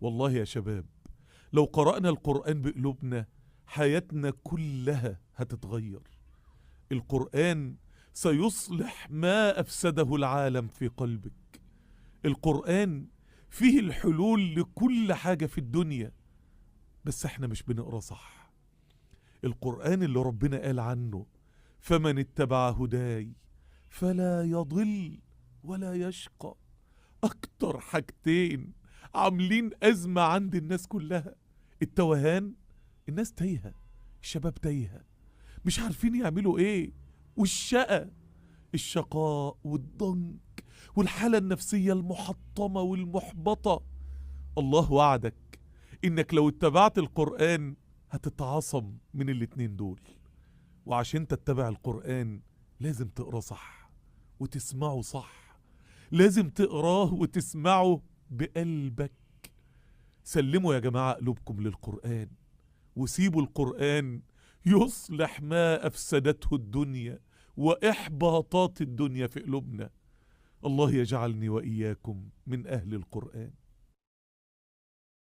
والله يا شباب، لو قرأنا القرآن بقلوبنا حياتنا كلها هتتغير. القرآن سيصلح ما أفسده العالم في قلبك. القرآن فيه الحلول لكل حاجة في الدنيا، بس احنا مش بنقرأ صح. القرآن اللي ربنا قال عنه فمن اتبع هداي فلا يضل ولا يشقى. أكتر حاجتين عاملين أزمة عند الناس كلها: التوهان، الناس تايهة، الشباب تايهة مش عارفين يعملوا ايه، والشقى، الشقاء والضنك والحالة النفسية المحطمة والمحبطة. الله وعدك انك لو اتبعت القرآن هتتعصم من الاتنين دول. وعشان تتبع القرآن لازم تقرأ صح وتسمعه صح، لازم تقراه وتسمعه بقلبك. سلموا يا جماعة قلوبكم للقرآن، وسيبوا القرآن يصلح ما أفسدته الدنيا وإحباطات الدنيا في قلوبنا. الله يجعلني وإياكم من أهل القرآن.